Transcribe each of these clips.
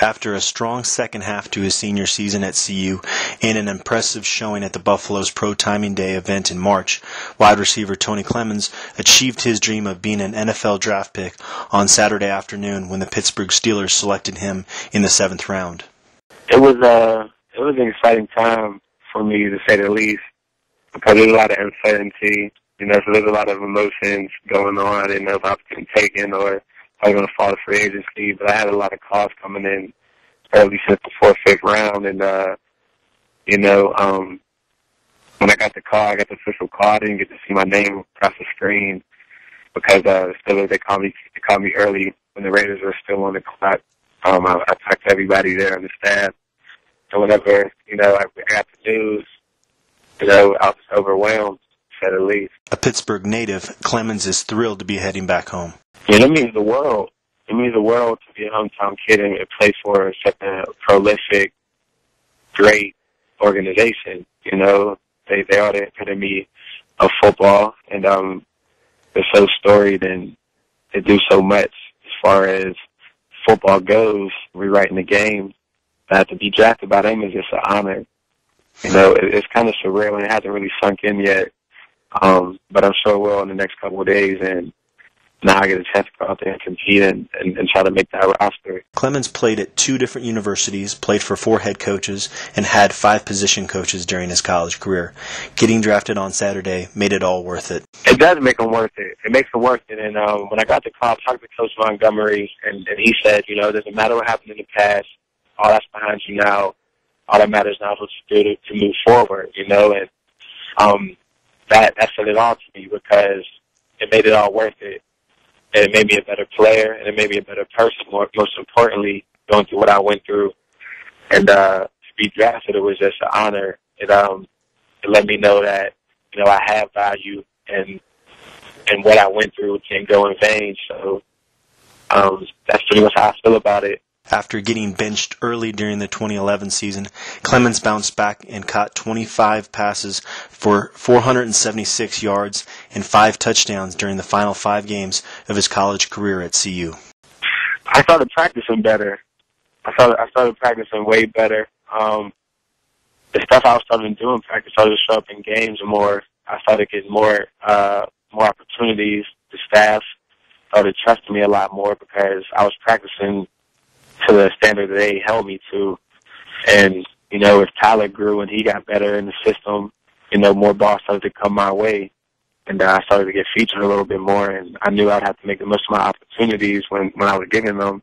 After a strong second half to his senior season at CU and an impressive showing at the Buffalo's Pro Timing Day event in March, wide receiver Tony Clemons achieved his dream of being an NFL draft pick on Saturday afternoon when the Pittsburgh Steelers selected him in the 7th round. It was an exciting time for me, to say the least, because there's a lot of uncertainty, so there's a lot of emotions going on. I didn't know if I was getting taken or if I was going to fall to free agency, but I had a lot of calls coming in early since the 4th, 5th round, and, when I got the call, I got the official call, I didn't get to see my name across the screen because the Steelers, they called me early when the Raiders were still on the clock. I talked to everybody there on the staff, and whenever, I got the news, I was overwhelmed, to say the least. A Pittsburgh native, Clemons is thrilled to be heading back home. Yeah, it means the world. It means the world to be a hometown kid and play for such a prolific, great organization. They are the epitome of football, and they're so storied and they do so much as far as football goes. Rewriting the game, to be drafted by them is just an honor. It's kind of surreal and it hasn't really sunk in yet, but I'm sure it will in the next couple of days, and now I get a chance to go out there and compete and try to make that roster. Clemons played at 2 different universities, played for 4 head coaches, and had 5 position coaches during his college career. Getting drafted on Saturday made it all worth it. It does make them worth it. It makes them worth it. And when I got the call, I talked to Coach Montgomery, and he said, it doesn't matter what happened in the past. All that's behind you now. All that matters now is what you do to move forward, and that said it all to me because it made it all worth it. And it made me a better player, and it made me a better person, most importantly, going through what I went through. And to be drafted, it was just an honor. It let me know that, I have value, and what I went through can't go in vain. So that's pretty much how I feel about it. After getting benched early during the 2011 season, Clemons bounced back and caught 25 passes for 476 yards and 5 touchdowns during the final 5 games of his college career at CU. I started practicing better. I started practicing way better. The stuff I was starting to do in practice started to show up in games more. I started getting more opportunities. The staff started trusting me a lot more because I was practicing to the standard that they held me to. And, as Tyler grew and he got better in the system, more balls started to come my way. And I started to get featured a little bit more, and I knew I'd have to make the most of my opportunities when I was getting them.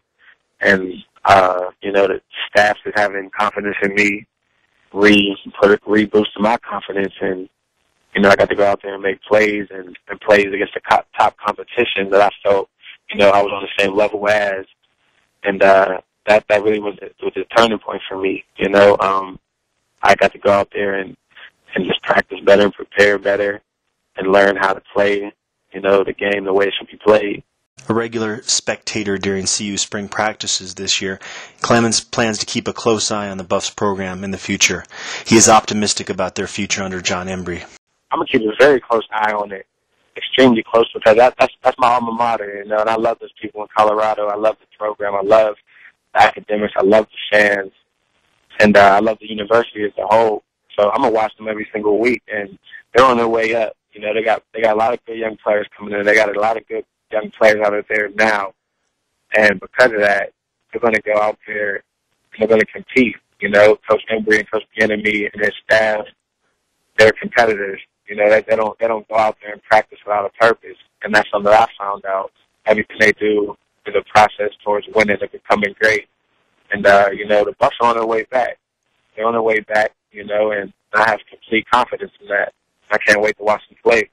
And, the staff is having confidence in me, reboosted my confidence. And, I got to go out there and make plays and plays against the top competition that I felt, I was on the same level as. And that really was a turning point for me. I got to go out there and just practice better and prepare better and learn how to play, the game the way it should be played. A regular spectator during CU spring practices this year, Clemons plans to keep a close eye on the Buffs program in the future. He is optimistic about their future under John Embry. I'm going to keep a very close eye on it, extremely close, because that's my alma mater, and I love those people in Colorado. I love the program. I love the academics. I love the fans, and I love the university as a whole. So I'm gonna watch them every single week, and they're on their way up. They got a lot of good young players coming in. They got a lot of good young players out there now, and because of that, they're going to go out there and they're going to compete. Coach Embry and Coach Bieniemy and his staff, they're competitors. They don't go out there and practice without a purpose, and that's something that I found out. Everything they do is a process towards winning and becoming great. And the Buffs are on their way back. They're on their way back, and I have complete confidence in that. I can't wait to watch them play.